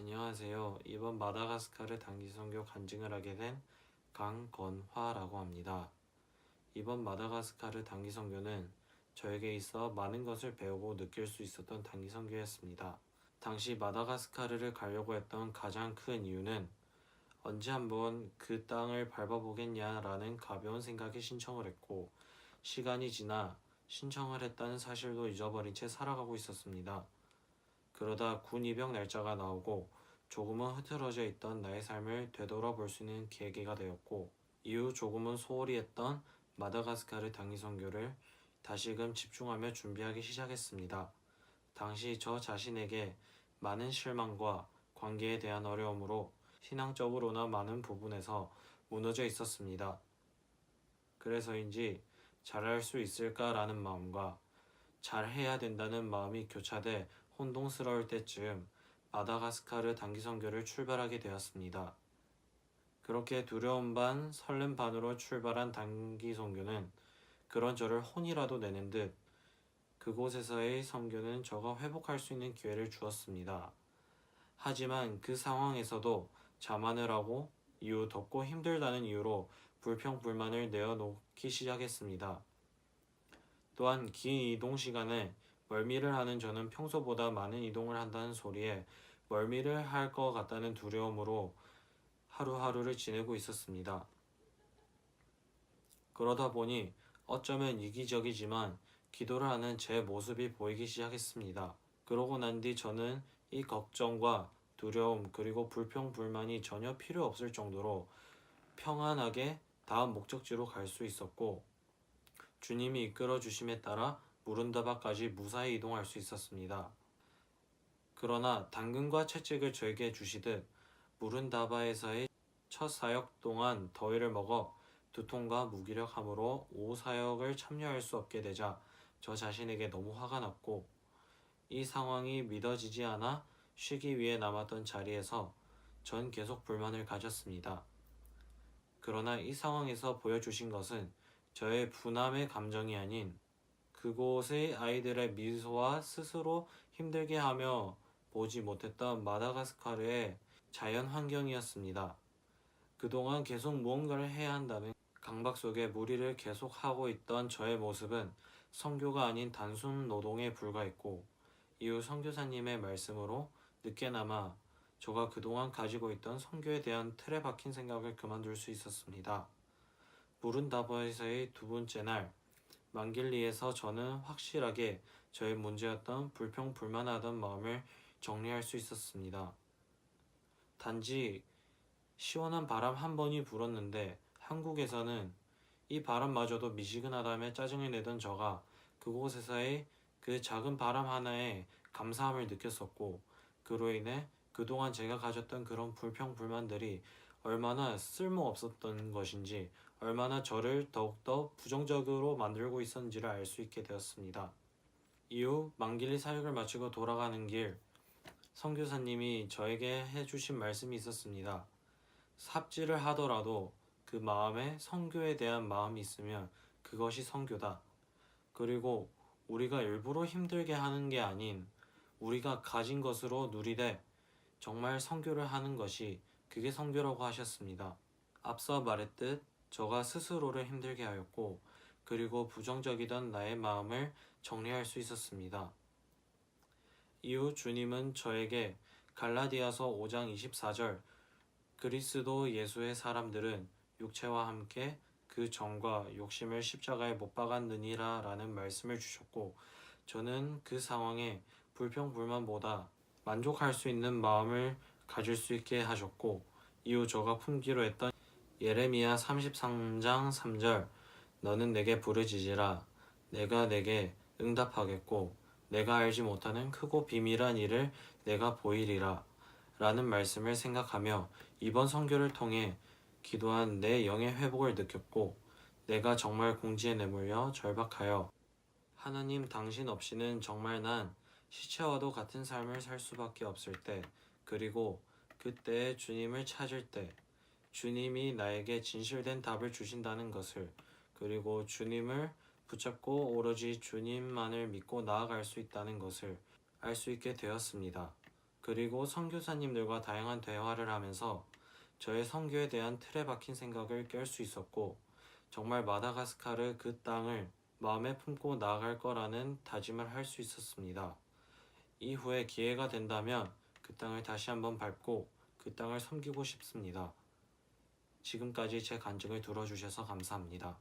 안녕하세요. 이번 마다가스카르 단기 선교 간증을 하게 된 강건화라고 합니다. 이번 마다가스카르 단기 선교는 저에게 있어 많은 것을 배우고 느낄 수 있었던 단기 선교였습니다. 당시 마다가스카르를 가려고 했던 가장 큰 이유는 언제 한번 그 땅을 밟아보겠냐라는 가벼운 생각에 신청을 했고, 시간이 지나 신청을 했다는 사실도 잊어버린 채 살아가고 있었습니다. 그러다 군 입영 날짜가 나오고 조금은 흐트러져 있던 나의 삶을 되돌아볼 수 있는 계기가 되었고, 이후 조금은 소홀히 했던 마다가스카르 단기 선교를 다시금 집중하며 준비하기 시작했습니다. 당시 저 자신에게 많은 실망과 관계에 대한 어려움으로 신앙적으로나 많은 부분에서 무너져 있었습니다. 그래서인지 잘할 수 있을까라는 마음과 잘해야 된다는 마음이 교차돼 혼동스러울 때쯤 마다가스카르 단기 선교를 출발하게 되었습니다. 그렇게 두려움 반 설렘 반으로 출발한 단기 선교는 그런 저를 혼이라도 내는 듯 그곳에서의 선교는 저가 회복할 수 있는 기회를 주었습니다. 하지만 그 상황에서도 자만을 하고 이후 덥고 힘들다는 이유로 불평불만을 내어놓기 시작했습니다. 또한 긴 이동 시간에 멀미를 하는 저는 평소보다 많은 이동을 한다는 소리에 멀미를 할 것 같다는 두려움으로 하루하루를 지내고 있었습니다. 그러다 보니 어쩌면 이기적이지만 기도를 하는 제 모습이 보이기 시작했습니다. 그러고 난 뒤 저는 이 걱정과 두려움 그리고 불평불만이 전혀 필요 없을 정도로 평안하게 다음 목적지로 갈 수 있었고, 주님이 이끌어 주심에 따라 무른다바까지 무사히 이동할 수 있었습니다. 그러나 당근과 채찍을 저에게 주시듯 무른다바에서의 첫 사역 동안 더위를 먹어 두통과 무기력함으로 오후 사역을 참여할 수 없게 되자 저 자신에게 너무 화가 났고, 이 상황이 믿어지지 않아 쉬기 위해 남았던 자리에서 전 계속 불만을 가졌습니다. 그러나 이 상황에서 보여주신 것은 저의 분함의 감정이 아닌 그곳의 아이들의 미소와 스스로 힘들게 하며 보지 못했던 마다가스카르의 자연 환경이었습니다. 그동안 계속 무언가를 해야 한다는 강박 속에 무리를 계속하고 있던 저의 모습은 선교가 아닌 단순 노동에 불과했고, 이후 선교사님의 말씀으로 늦게나마 저가 그동안 가지고 있던 선교에 대한 틀에 박힌 생각을 그만둘 수 있었습니다. 무른다버에서의 두 번째 날 망길리에서 저는 확실하게 저의 문제였던 불평불만하던 마음을 정리할 수 있었습니다. 단지 시원한 바람 한 번이 불었는데 한국에서는 이 바람마저도 미지근하다며 짜증을 내던 저가 그곳에서의 그 작은 바람 하나에 감사함을 느꼈었고, 그로 인해 그동안 제가 가졌던 그런 불평불만들이 얼마나 쓸모없었던 것인지, 얼마나 저를 더욱더 부정적으로 만들고 있었는지를 알 수 있게 되었습니다. 이후 망길리 사역을 마치고 돌아가는 길, 선교사님이 저에게 해주신 말씀이 있었습니다. 삽질을 하더라도 그 마음에 선교에 대한 마음이 있으면 그것이 선교다. 그리고 우리가 일부러 힘들게 하는 게 아닌 우리가 가진 것으로 누리되 정말 선교를 하는 것이 그게 선교라고 하셨습니다. 앞서 말했듯 저가 스스로를 힘들게 하였고, 그리고 부정적이던 나의 마음을 정리할 수 있었습니다. 이후 주님은 저에게 갈라디아서 5장 24절 그리스도 예수의 사람들은 육체와 함께 그 정과 욕심을 십자가에 못 박았느니라 라는 말씀을 주셨고, 저는 그 상황에 불평불만보다 만족할 수 있는 마음을 가질 수 있게 하셨고, 이후 저가 품기로 했던 예레미야 33장 3절 너는 내게 부르짖으라 내가 내게 응답하겠고 내가 알지 못하는 크고 비밀한 일을 내가 보이리라 라는 말씀을 생각하며 이번 선교를 통해 기도한 내 영의 회복을 느꼈고, 내가 정말 공지에 내몰려 절박하여 하나님 당신 없이는 정말 난 시체와도 같은 삶을 살 수밖에 없을 때, 그리고 그때에 주님을 찾을 때 주님이 나에게 진실된 답을 주신다는 것을, 그리고 주님을 붙잡고 오로지 주님만을 믿고 나아갈 수 있다는 것을 알 수 있게 되었습니다. 그리고 선교사님들과 다양한 대화를 하면서 저의 선교에 대한 틀에 박힌 생각을 깰 수 있었고, 정말 마다가스카르 그 땅을 마음에 품고 나아갈 거라는 다짐을 할 수 있었습니다. 이후에 기회가 된다면 그 땅을 다시 한번 밟고 그 땅을 섬기고 싶습니다. 지금까지 제 간증을 들어주셔서 감사합니다.